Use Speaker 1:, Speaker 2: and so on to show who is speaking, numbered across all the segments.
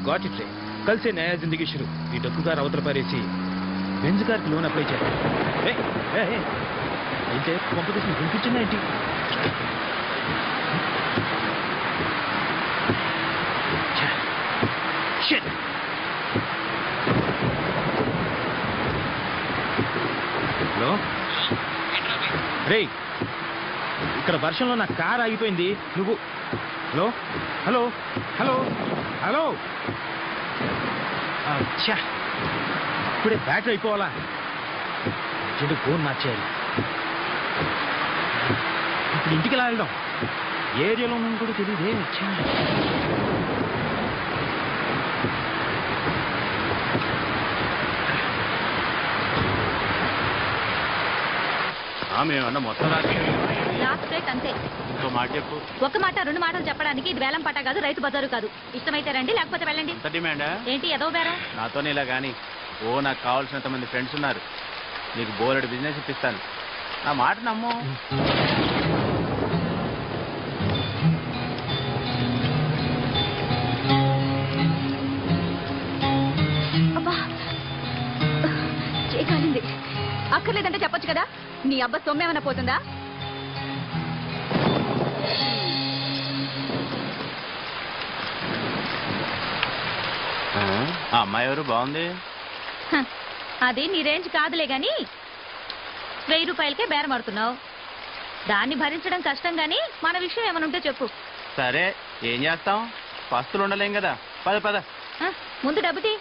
Speaker 1: Got it रे कल से नया जिंदगी शुरू ఈ డొక్కుగారు అవతల పారేసి బెంజ్ కార్కి లోన్ అప్లై చేయాలి అయితే కాంపిటీషన్ వినిపించిందా ఏంటి హలో రే ఇక్కడ వర్షంలో నా కార్ ఆగిపోయింది నువ్వు హలో హలో హలో హలో అచ్చా ఇప్పుడే బ్యాటరీ అయిపోవాలా చెడు ఫోన్ మార్చేయాలి ఇప్పుడు ఇంటికి ఎలా వెళ్దాం ఏరియాలో ఉన్నాను కూడా తెలియదే వచ్చా
Speaker 2: మేమన్నా మొత్తం
Speaker 3: లాస్ట్ రేట్ అంతే
Speaker 2: ఇంకో మాట చెప్పు
Speaker 3: ఒక మాట రెండు మాటలు చెప్పడానికి ఇది వేలం పట్ట కాదు రైతు బజారు కాదు ఇష్టమైతే రండి లేకపోతే వెళ్ళండి
Speaker 2: ఎంత డిమాండా
Speaker 3: ఏంటి ఏదో బేరం
Speaker 2: నాతోనే ఇలా కానీ నాకు కావాల్సినంత మంది ఫ్రెండ్స్ ఉన్నారు నీకు బోలెడు బిజినెస్ ఇప్పిస్తాను నా మాట నమ్ము
Speaker 3: అబ్బా చేయకాలింది అక్కర్లేదంటే చెప్పొచ్చు కదా నీ అబ్బా సొమ్మేమన్నా పోతుందా
Speaker 2: ఆ అమ్మాయి ఎవరు బాగుంది
Speaker 3: అది నీ రేంజ్ కాదులే గాని 1000 రూపాయలకే బేరం ఆడుతున్నావు దాన్ని భరించడం కష్టం గాని మన విషయం ఏమైనా ఉంటే చెప్పు
Speaker 2: సరే ఏం చేస్తాం పస్తులు ఉండలేం కదా పద పద
Speaker 3: ముందు డబ్బు తీ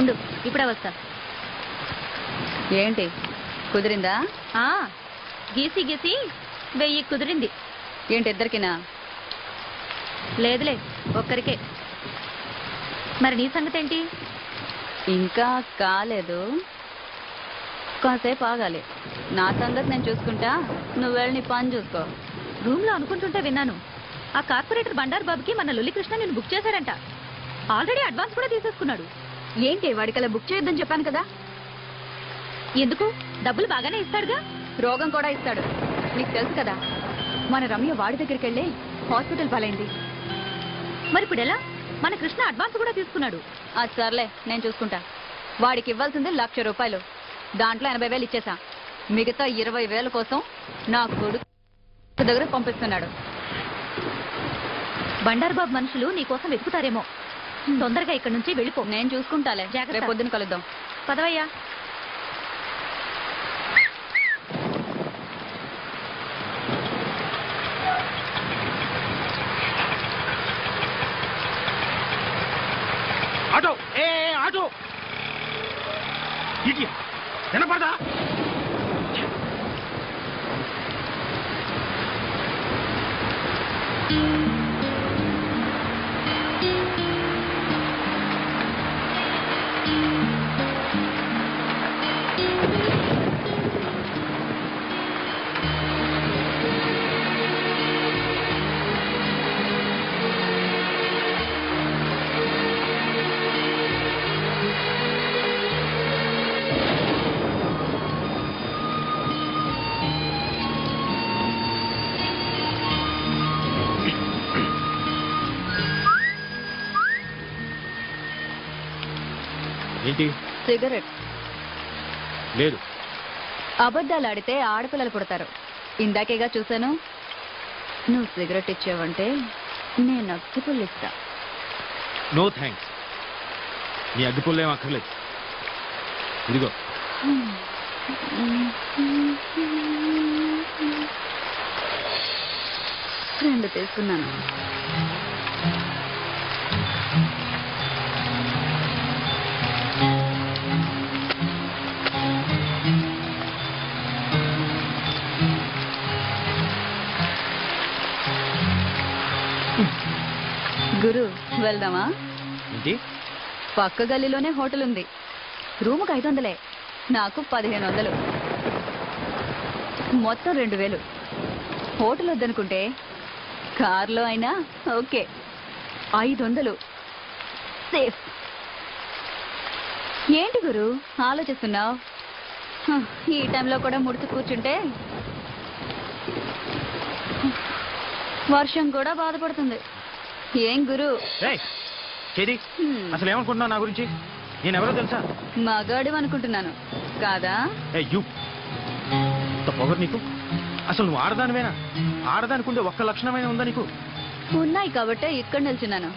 Speaker 3: ఉండు ఇప్పుడే వస్తా
Speaker 4: ఏంటి కుదిరిందా
Speaker 3: గీసి గీసి 1000 కుదిరింది
Speaker 4: ఏంటి ఇద్దరికినా
Speaker 3: లేదులే ఒక్కరికే మరి నీ సంగతి ఏంటి
Speaker 4: ఇంకా కాలేదు కాసేపు ఆగాలి నా సంగతి నేను చూసుకుంటా నువ్వు వెళ్ళి నీ పని చూసుకో
Speaker 3: రూమ్ లో అనుకుంటుంటే విన్నాను ఆ కార్పొరేటర్ బండారు బాబుకి మన లొల్లికృష్ణ నేను బుక్ చేశాడంట ఆల్రెడీ అడ్వాన్స్ కూడా తీసేసుకున్నాడు
Speaker 4: ఏంటి వాడికలా బుక్ చేయొద్దని చెప్పాను కదా
Speaker 3: ఎందుకు డబ్బులు బాగానే ఇస్తాడుగా
Speaker 4: రోగం కూడా ఇస్తాడు నీకు తెలుసు కదా మన రమ్య వాడి దగ్గరికి వెళ్ళి హాస్పిటల్ పాలైంది
Speaker 3: మరి ఇప్పుడు ఎలా మన కృష్ణ అడ్వాన్స్ కూడా తీసుకున్నాడు
Speaker 4: అది సర్లే నేను చూసుకుంటా వాడికి ఇవ్వాల్సింది 1,00,000 రూపాయలు దాంట్లో 80,000 ఇచ్చేసా మిగతా 20,000 కోసం నా కొడుకు దగ్గర పంపిస్తున్నాడు
Speaker 3: బండారు బాబు మనుషులు నీకోసం వెతుకుతారేమో తొందరగా ఇక్కడ నుంచి వెళ్ళిపో
Speaker 4: నేను చూసుకుంటాలే రేపు పొద్దున కలుద్దాం
Speaker 3: పదవయ్యా
Speaker 1: ఆటో ఏ ఆటో ఇటీ వినపడదా ఏంటి
Speaker 4: సిగరెట్
Speaker 1: లేదు
Speaker 4: అబద్ధాలు ఆడితే ఆడపిల్లలు పుడతారు ఇందాకేగా చూశాను నువ్వు సిగరెట్ ఇచ్చావంటే నేను అగ్గిపుల్లు ఇస్తా
Speaker 1: నో థ్యాంక్స్ నీ అగ్గిపుల్లు ఏం అక్కర్లేదు ఇదిగో
Speaker 4: రెండు తీసుకున్నాను గురు వెళ్దామా
Speaker 1: ఏంటి
Speaker 4: పక్క గల్లీలోనే హోటల్ ఉంది రూముకు 500 నాకు 1500 మొత్తం 2000 హోటల్ వద్దనుకుంటే కార్లో అయినా ఓకే 500 సేఫ్. ఏంటి గురు ఆలోచిస్తున్నావు? ఈ టైంలో కూడా ముడుచు కూర్చుంటే వర్షం కూడా బాధపడుతుంది. ఏం గురు?
Speaker 1: చేది అసలు ఏమనుకుంటున్నావు నా గురించి? నేను ఎవరో తెలుసా?
Speaker 4: మగాడు అనుకుంటున్నాను కాదా?
Speaker 1: పొగరు నీకు? అసలు నువ్వు ఆడదానివేనా? ఆడదానికుండే ఒక్క లక్షణమైన ఉందా నీకు?
Speaker 4: ఉన్నాయి కాబట్టే ఇక్కడ నిల్చున్నాను.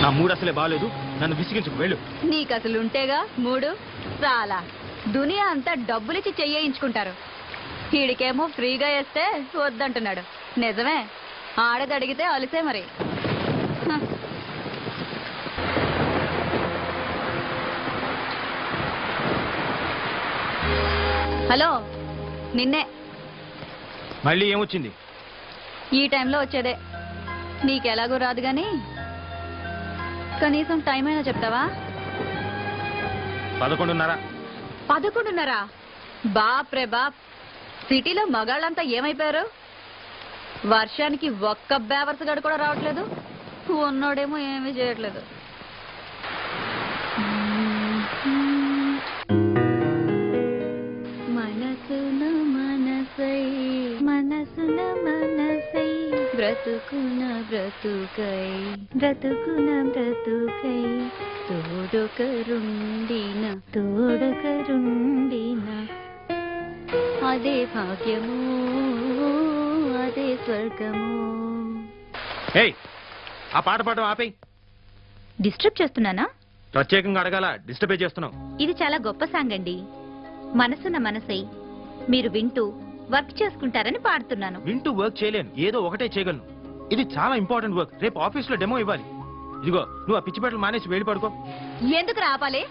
Speaker 1: నా మూడు అసలే బాగాలేదు, నన్ను విసిగించుకు వెళ్ళు.
Speaker 4: నీకు అసలు ఉంటేగా మూడు చాలా. దునియా అంతా డబ్బులిచ్చి చెయ్యించుకుంటారు. వీడికేమో ఫ్రీగా వేస్తే వద్దంటున్నాడు. నిజమే, ఆడది అడిగితే అలిసే మరి. హలో, నిన్నే.
Speaker 1: మళ్ళీ ఏమొచ్చింది?
Speaker 4: ఈ టైంలో వచ్చేదే. నీకెలాగో రాదు గాని కనీసం టైం అయినా చెప్తావా?
Speaker 1: 11:30.
Speaker 4: 11:30? బాప్ రే బాప్, సిటీలో మగాళ్ళంతా ఏమైపోయారు? వర్షానికి ఒక్క బేవర్స్ గడు కూడా రావట్లేదు, ఉన్నోడేమో ఏమీ చేయట్లేదు. మనసున మనసై మనసున మనసై బ్రతుకున బ్రతుకై బ్రతుకున బ్రతుకై తోడొకరుండిన తోడొకరుండిన అదే భాగ్యము అదే స్వర్గము.
Speaker 1: ఏయ్, ఆ పాట పాడడం ఆపేయ్.
Speaker 3: డిస్టర్బ్ చేస్తున్నానా?
Speaker 1: ప్రత్యేకంగా అడగాల, డిస్టర్బే చేస్తున్నావు.
Speaker 3: ఇది చాలా గొప్ప సాంగ్ అండి. మనసున మనసై మీరు వింటూ వర్క్ చేసుకుంటారని పాడుతున్నాను.
Speaker 1: వింటూ వర్క్ చేయలేను, ఏదో ఒకటే చేయగలను. ఇది చాలా ఇంపార్టెంట్ వర్క్. రేపు ఆఫీస్లో డెమో ఇవ్వాలి. ఇదిగో, నువ్వు ఆ పిచ్చి బట్టలు మానేసి వెళ్ళి పడుకో.
Speaker 4: ఎందుకు రాపాలి?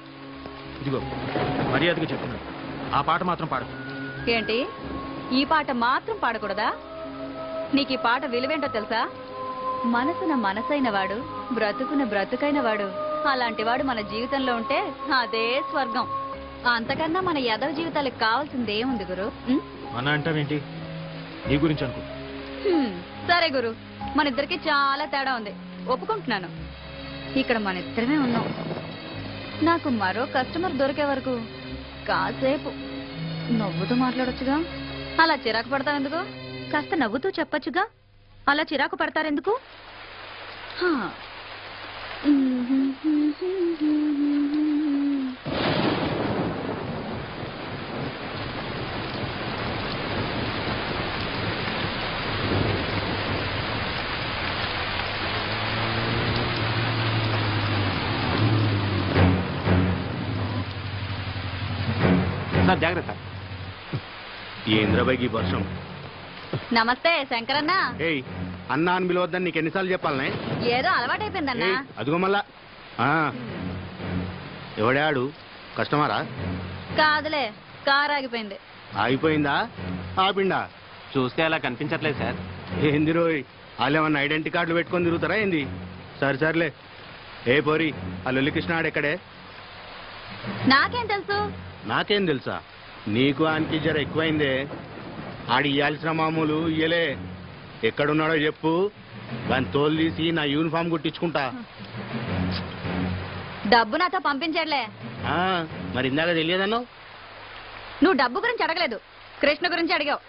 Speaker 1: ఇదిగో, మర్యాదగా చెప్తున్నాను, ఆ పాట మాత్రం పాడకు.
Speaker 4: ఏంటి, ఈ పాట మాత్రం పాడకూడదా? నీకు ఈ పాట విలువేంటో తెలుసా? మనసున మనసైన వాడు, బ్రతుకున బ్రతుకైన వాడు, అలాంటి వాడు మన జీవితంలో ఉంటే అదే స్వర్గం. అంతకన్నా మన యదవ జీవితాలకు కావాల్సింది ఏముంది గురు?
Speaker 1: మన అంటావేంటి? నీ గురించి అనుకో.
Speaker 4: సరే గురు, మన ఇద్దరికి చాలా తేడా ఉంది, ఒప్పుకుంటున్నాను. ఇక్కడ మన ఇద్దరమే ఉన్నాం. నాకు మరో కస్టమర్ దొరికే వరకు కాసేపు నవ్వుతూ మాట్లాడొచ్చుగా. అలా చిరాకు పడతావెందుకు?
Speaker 3: కాస్త నవ్వుతూ చెప్పొచ్చుగా. అలా చిరాకు పడతారెందుకు?
Speaker 2: జాగ్రత్త.
Speaker 5: ఏంద్రబాయికి వర్షం.
Speaker 4: నమస్తే శంకరన్న.
Speaker 5: ఏయ్, అన్నా అని పిలవద్దని నీకు ఎన్నిసార్లు చెప్పాలనే?
Speaker 4: ఏదో అలవాటైపోయిందన్నా.
Speaker 5: అదిగో మళ్ళా. ఎవడాడు? కస్టమరా?
Speaker 4: కాదులే, కారు ఆగిపోయింది.
Speaker 5: ఆగిపోయిందా? ఆపిండా?
Speaker 2: చూస్తే అలా కనిపించట్లేదు సార్.
Speaker 5: ఏంది రోయ్, వాళ్ళు ఏమన్నా ఐడెంటిటీ కార్డులు పెట్టుకొని తిరుగుతారా ఏంది? సర్లే. ఏ పోరి, ఆ లొల్లికృష్ణ ఆడెక్కడే?
Speaker 4: నాకేం తెలుసు?
Speaker 5: నాకేం తెలుసా? నీకు ఆయనకి జర ఎక్కువైందే. ఆడి ఇయ్యాల్సిన మామూలు ఇయ్యలే. ఎక్కడున్నాడో చెప్పు, దాన్ని తోలు తీసి నా యూనిఫామ్ కుట్టించుకుంటా.
Speaker 4: డబ్బు నాతో పంపించట్లే.
Speaker 5: మరి ఇందాక తెలియదన్నావు?
Speaker 4: నువ్వు డబ్బు గురించి అడగలేదు, కృష్ణ గురించి అడిగావు.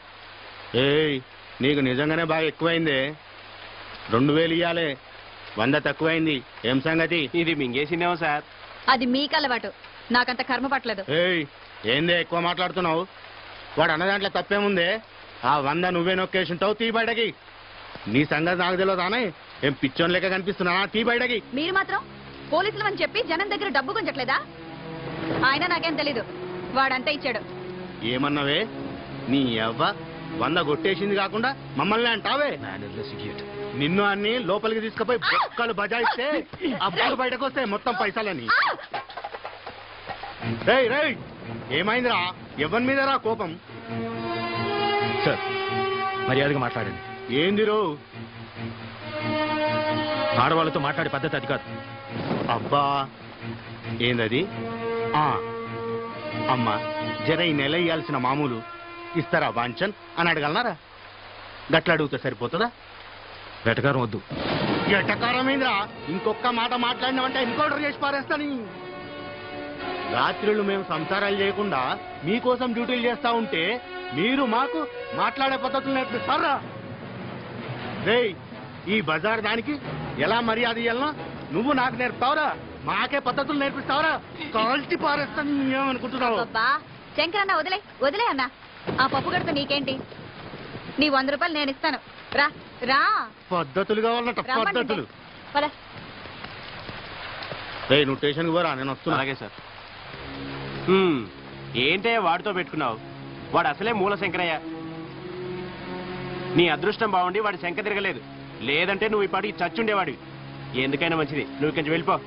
Speaker 5: ఏయ్, నీకు నిజంగానే బాగా ఎక్కువైందే. 2000 ఇయ్యాలే, 100 తక్కువైంది. ఏం సంగతి?
Speaker 2: ఇది మింగేసిందేమో సార్.
Speaker 4: అది మీకు అలవాటు, నాకంత కర్మ పట్టలేదు.
Speaker 5: ఏయ్, ఏందే ఎక్కువ మాట్లాడుతున్నావు? వాడు అన్న దాంట్లో తప్పేముందే? ఆ 100 నువ్వే నొక్కేసింటావు. తీ బయటకి. నీ సంగతి నాకు తెలియదానే? ఏం పిచ్చోన్ లెక్క కనిపిస్తున్నానా? తీ బయటకి.
Speaker 4: మీరు మాత్రం పోలీసులు అని చెప్పి జనం దగ్గర డబ్బు గుంజట్లేదా? ఆయన నాకేం తెలీదు, వాడంతా ఇచ్చాడు.
Speaker 5: ఏమన్నావే? నీ అవ్వ 100 కొట్టేసింది కాకుండా మమ్మల్ని అంటావే? నిన్ను అన్ని లోపలికి తీసుకుపోయి బొక్కలు బజాయిస్తే అబ్బాయి బయటకు వస్తాయి మొత్తం పైసలని. రేయ్ రేయ్, ఏమైందిరా? ఎవరి మీద రా కోపం?
Speaker 1: సార్, మర్యాదగా మాట్లాడండి.
Speaker 5: ఏంది రో?
Speaker 1: ఆడవాళ్ళతో మాట్లాడే పద్ధతి అది కాదు.
Speaker 5: అబ్బా, ఏందది? అమ్మా, జర ఈ నెల ఇయ్యాల్సిన మామూలు ఇస్తారా వాంచన్ అని అడగలనారా? గట్ల అడిగితే సరిపోతుందా?
Speaker 1: వెటకారం వద్దు.
Speaker 5: ఎటకారమేంద్రా, ఇంకొక మాట మాట్లాడినామంటే ఎన్కౌంటర్ చేసి పారేస్తాని. రాత్రులు మేము సంసారాలు చేయకుండా మీకోసం డ్యూటీలు చేస్తా ఉంటే మీరు మాకు మాట్లాడే పద్ధతులు నేర్పిస్తారా? రేయ్, ఈ బజార్ దానికి ఎలా మర్యాద ఇయ్యాలనో నువ్వు నాకు నేర్పుతావురా? మాకే పద్ధతులు నేర్పిస్తావరా? కాల్చి పారేస్తాను ఏమనుకుంటున్నావు?
Speaker 4: అబ్బా శంకరన్న వదిలే వదిలే అన్న. ఆ పప్పు గడత నీకేంటి? నీ 100 రూపాయలు నేను ఇస్తాను. రా రా.
Speaker 5: పద్ధతులు కావాలన్నట, పద్ధతులు.
Speaker 4: పద.
Speaker 5: రేయ్, నువ్వు స్టేషన్కి పోరా, నేను వస్తున్నా.
Speaker 2: అలాగే సార్. ఏంటే వాడితో పెట్టుకున్నావు? వాడు అసలే మూల శంకరయ్య. నీ అదృష్టం బాగుండి వాడి శంక తిరగలేదు, లేదంటే నువ్వు ఈ పాటికి చచ్చుండేవాడివి. ఎందుకైనా మంచిది, నువ్వు కొంచెం వెళ్ళిపో.